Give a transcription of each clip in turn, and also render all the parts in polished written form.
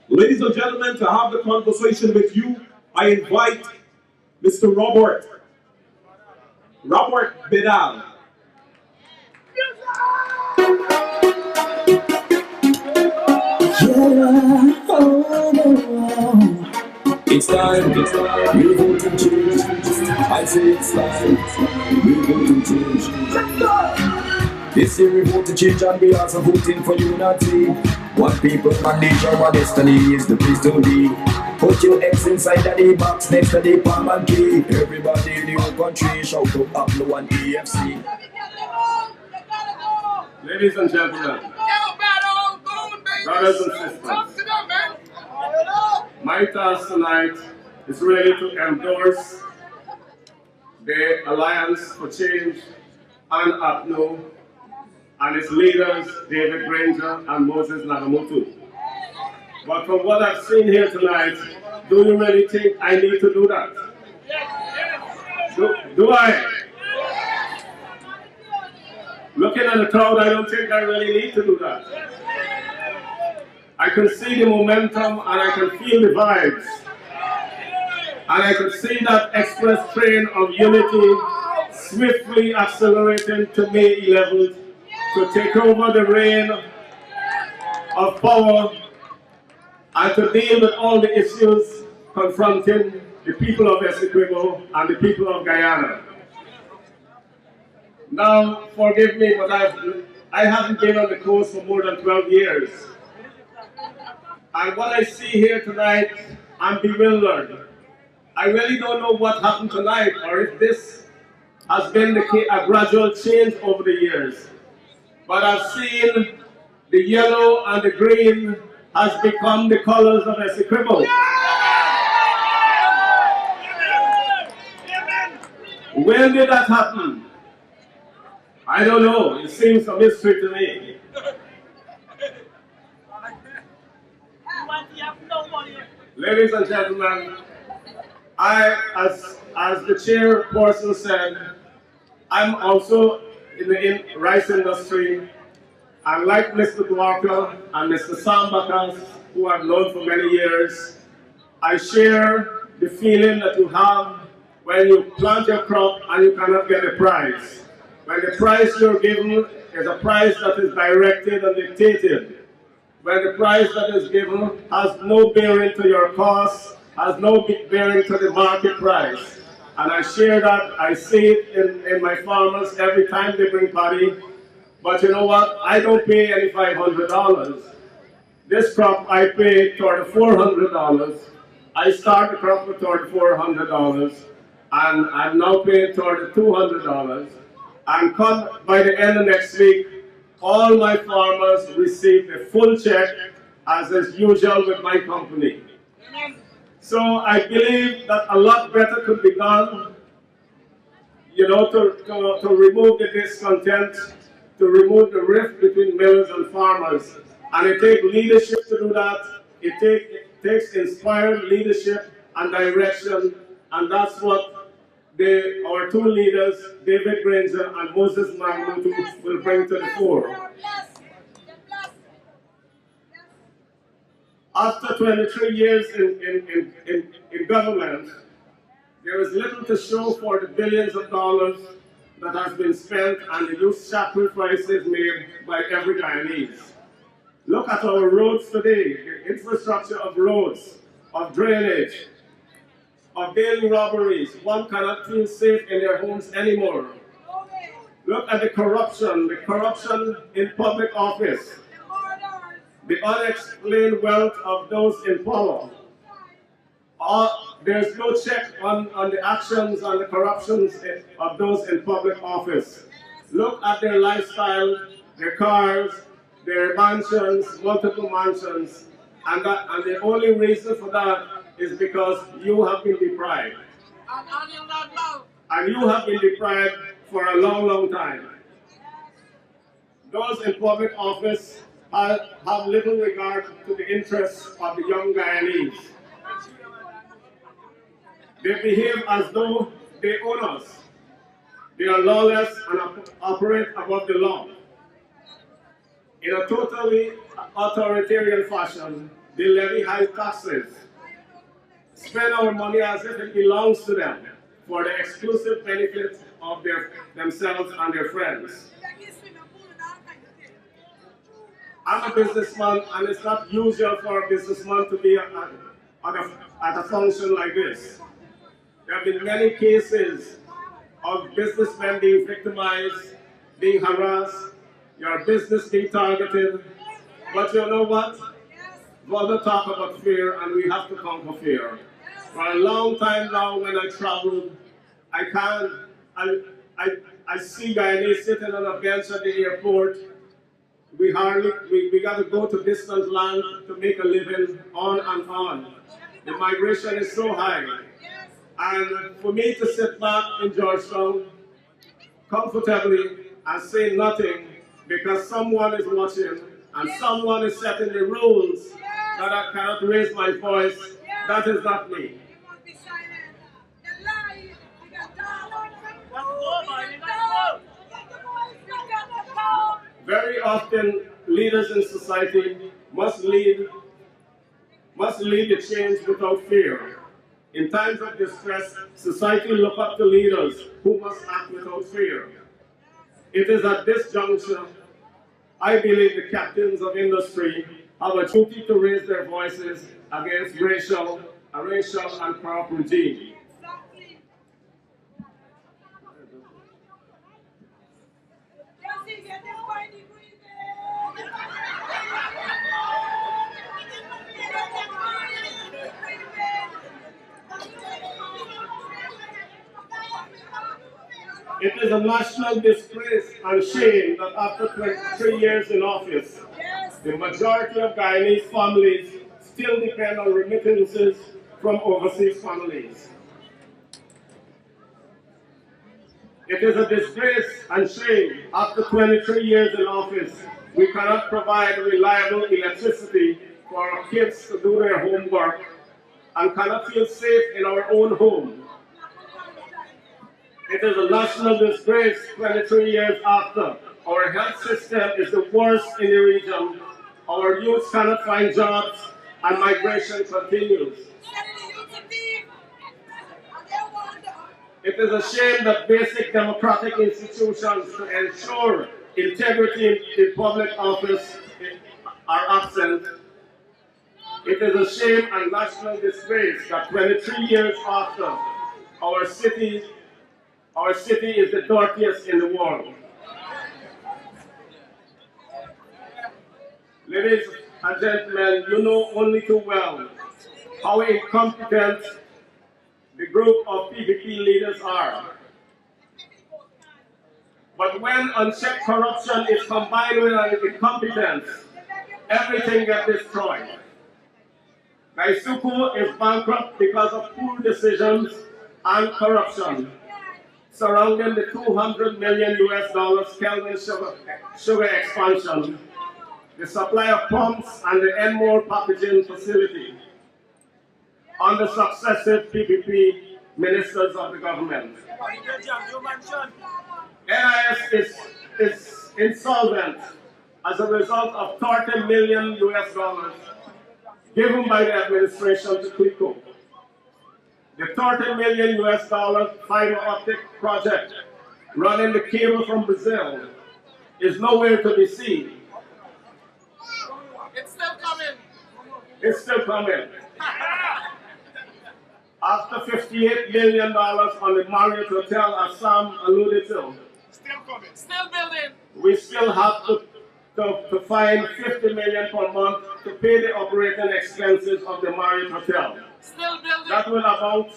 Ladies and gentlemen, to have the conversation with you, I invite Mr. Robert Bedal. It's time, we're going to change. I say it's time, we're going to change. This year we vote to change and we also voting for unity. One people manage our destiny is the place to be. Put your X inside the box next to the palm and key. Everybody in the whole country shout to APNU and AFC. Ladies and gentlemen, brothers and sisters, my task tonight is really to endorse the Alliance for Change and APNU and its leaders, David Granger and Moses Nagamutu. But from what I've seen here tonight, do you really think I need to do that? Do I? Looking at the crowd, I don't think I really need to do that. I can see the momentum and I can feel the vibes. And I can see that express train of unity swiftly accelerating to May 11th to take over the reign of power and to deal with all the issues confronting the people of Essequibo and the people of Guyana. Now, forgive me, but I haven't been on the coast for more than 12 years. And what I see here tonight, I'm bewildered. I really don't know what happened tonight or if this has been a gradual change over the years. But I've seen the yellow and the green has become the colors of Essequibo. When did that happen? I don't know. It seems a mystery to me. Ladies and gentlemen, as the chairperson said, I'm also in the rice industry, and like Mr. Dwarka and Mr. Sambakas, who I've known for many years, I share the feeling that you have when you plant your crop and you cannot get a price. When the price you're given is a price that is directed and dictated. When the price that is given has no bearing to your costs, has no bearing to the market price. And I share that, I see it in my farmers every time they bring paddy. But you know what? I don't pay any $500. This crop I pay toward $400. I start the crop with toward $400, and I'm now paying toward $200. And come by the end of next week, all my farmers receive a full check, as is usual with my company. So I believe that a lot better could be done, you know, to remove the discontent, to remove the rift between millers and farmers. And it takes leadership to do that. It takes inspired leadership and direction, and that's what our two leaders, David Granger and Moses Nagamutu, will bring to the fore. After 23 years in government, there is little to show for the billions of dollars that has been spent and the huge sacrifices made by every Guyanese. Look at our roads today, the infrastructure of roads, of drainage, of daily robberies. One cannot feel safe in their homes anymore. Look at the corruption in public office, the unexplained wealth of those in power. There's no check on the actions and the corruptions of those in public office. Look at their lifestyle, their cars, their mansions, multiple mansions, and the only reason for that is because you have been deprived. And you have been deprived for a long, long time. Those in public office have little regard to the interests of the young Guyanese. They behave as though they own us. They are lawless and operate above the law. In a totally authoritarian fashion, They levy high taxes, spend our money as if it belongs to them for the exclusive benefit of themselves and their friends. I'm a businessman, and it's not usual for a businessman to be at a function like this. There have been many cases of businessmen being victimized, being harassed, your business being targeted. But you know what? Brother talk about fear, and we have to conquer fear. For a long time now, when I travel, I see Guyanese sitting on a bench at the airport. We got to go to distant land to make a living, on and on. The migration is so high. And for me to sit back in Georgetown comfortably and say nothing because someone is watching and someone is setting the rules that I cannot raise my voice, that is not me. Very often, leaders in society must lead the change without fear. In times of distress, society look up to leaders who must act without fear. It is at this juncture, I believe the captains of industry have a duty to raise their voices against racial and corrupt regime. It is a national disgrace and shame that after 23 years in office, the majority of Guyanese families still depend on remittances from overseas families. It is a disgrace and shame after 23 years in office, we cannot provide reliable electricity for our kids to do their homework and cannot feel safe in our own home. It is a national disgrace 23 years after. Our health system is the worst in the region. Our youth cannot find jobs and migration continues. It is a shame that basic democratic institutions to ensure integrity in public office are absent. It is a shame and national disgrace that 23 years after, our city is the dirtiest in the world. Ladies and gentlemen, you know only too well how incompetent the group of PPP leaders are. But when unchecked corruption is combined with incompetence, everything gets destroyed. Essequibo is bankrupt because of poor decisions and corruption surrounding the $200 million Kelvin sugar expansion, the supply of pumps and the Enmore packaging facility under successive PPP ministers of the government. NIS is insolvent as a result of $30 million given by the administration to Clico. The $30 million fiber optic project running the cable from Brazil is nowhere to be seen. It's still coming. It's still coming. After $58 million on the Marriott Hotel, as Sam alluded to, Still coming. Still building. we still have to find $50 million per month to pay the operating expenses of the Marriott Hotel. Still building. That will amount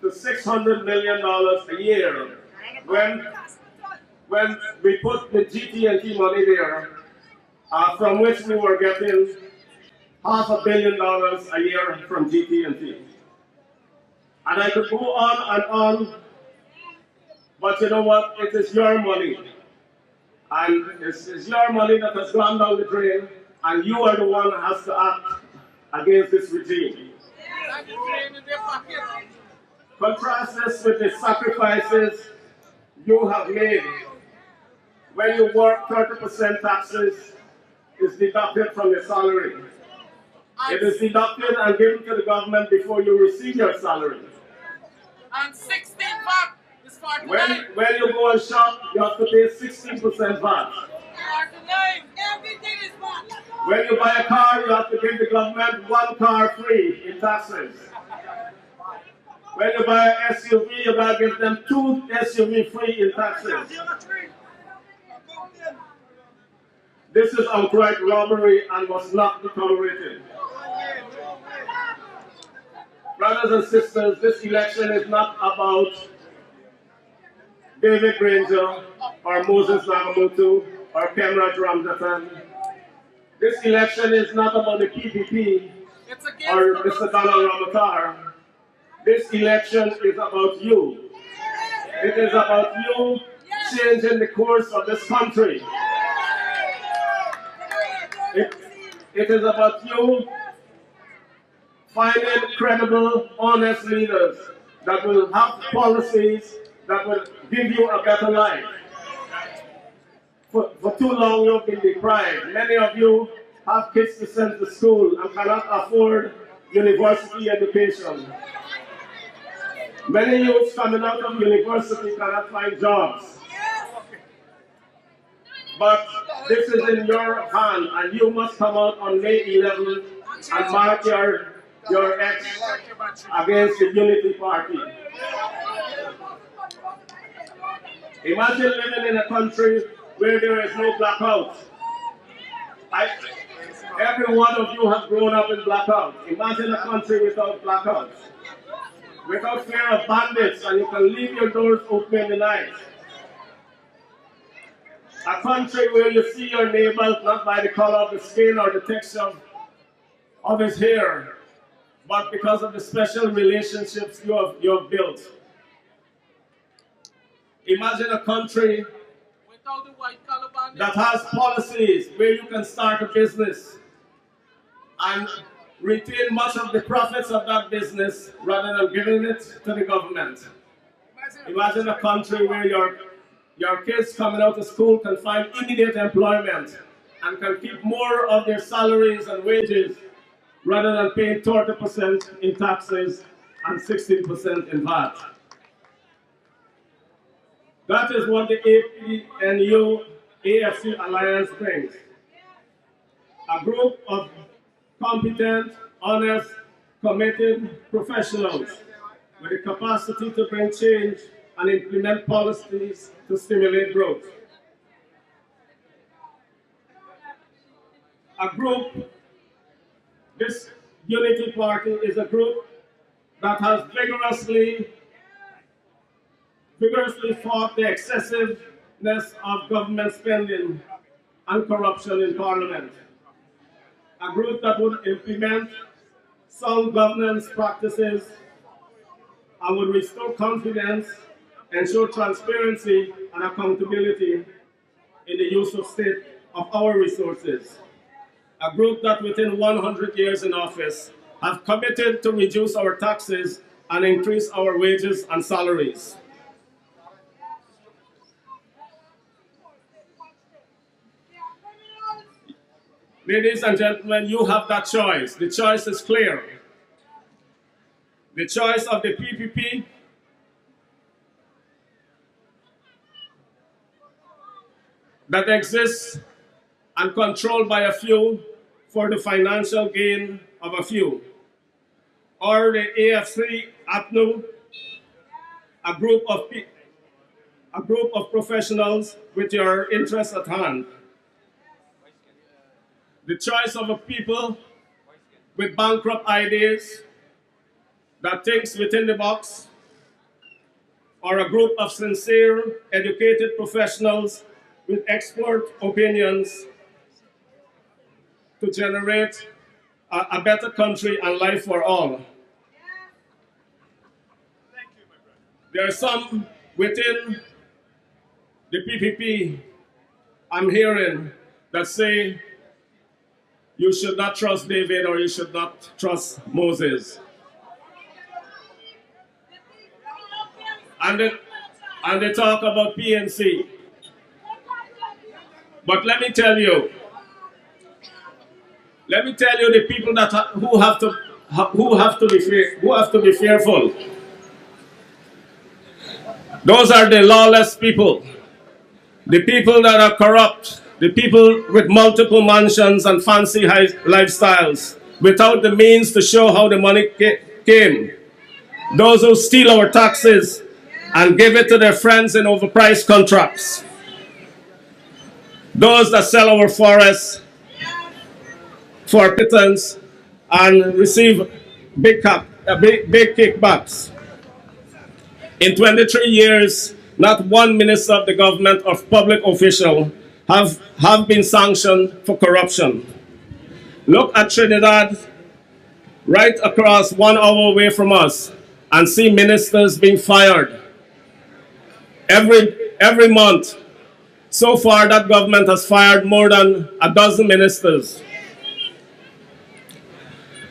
to $600 million a year. When we put the GT&T money there, from which we were getting $500 million a year from GT&T. And I could go on and on, but you know what? It is your money. And it's your money that has gone down the drain, and you are the one that has to act against this regime. Contrast this with the sacrifices you have made. When you work, 30% taxes is deducted from your salary. It is deducted and given to the government before you receive your salary. And 16 VAT is 49. When you go and shop, you have to pay 16% VAT. 49. Everything is VAT. When you buy a car, you have to give the government one car free in taxes. When you buy an SUV, you got to give them 2 SUV free in taxes. This is outright robbery and must not be tolerated. Brothers and sisters, this election is not about David Granger or Moses Nagamutu or Kemraj Ramjatan. This election is not about the PPP or Mr. Donald Ramatar. This election is about you. It is about you changing the course of this country. It is about you finding credible, honest leaders that will have policies that will give you a better life. For too long you've been deprived. Many of you have kids to send to school and cannot afford university education. Many youths coming out of university cannot find jobs. But this is in your hand, and you must come out on May 11th and mark your X against the Unity Party. Imagine living in a country where there is no blackout. Every one of you has grown up in blackout. Imagine a country without blackouts. Without fear of bandits, and you can leave your doors open in the night. A country where you see your neighbors not by the color of the skin or the texture of his hair, but because of the special relationships you have built. Imagine a country that has policies where you can start a business and retain much of the profits of that business rather than giving it to the government. Imagine a country where your kids coming out of school can find immediate employment and can keep more of their salaries and wages rather than paying 30% in taxes and 16% in VAT. That is what the APNU AFC Alliance brings. A group of competent, honest, committed professionals with the capacity to bring change and implement policies to stimulate growth. A group, this Unity Party is a group that has vigorously fought the excessiveness of government spending and corruption in Parliament. A group that would implement sound governance practices and would restore confidence, ensure transparency and accountability in the use of our resources. A group that within 100 years in office have committed to reduce our taxes and increase our wages and salaries. Ladies and gentlemen, you have that choice. The choice is clear. The choice of the PPP that exists and controlled by a few for the financial gain of a few, or the AFC APNU, a group of professionals with your interests at hand. The choice of a people with bankrupt ideas that thinks within the box, or a group of sincere, educated professionals with expert opinions to generate a better country and life for all. There are some within the PPP I'm hearing that say you should not trust David or you should not trust Moses. And they talk about PNC. But let me tell you, let me tell you the people that who have to be fearful. Those are the lawless people, the people that are corrupt, the people with multiple mansions and fancy lifestyles, without the means to show how the money came. Those who steal our taxes and give it to their friends in overpriced contracts. Those that sell our forests for pittance and receive big kickbacks. In 23 years, not one minister of the government or public official have been sanctioned for corruption. Look at Trinidad, right across 1 hour away from us, and see ministers being fired. Every month, so far that government has fired more than a dozen ministers.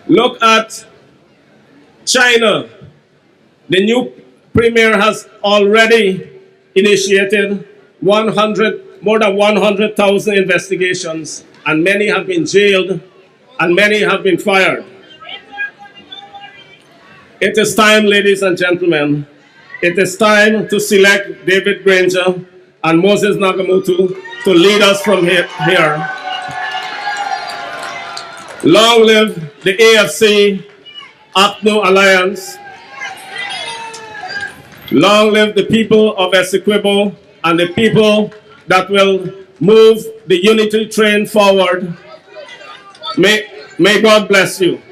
Look at China. The new premier has already initiated more than 100,000 investigations, and many have been jailed and many have been fired. It is time, ladies and gentlemen, it is time to select David Granger and Moses Nagamutu to lead us from here. Long live the AFC APNU Alliance. Long live the people of Essequibo and the people that will move the unity train forward. May God bless you.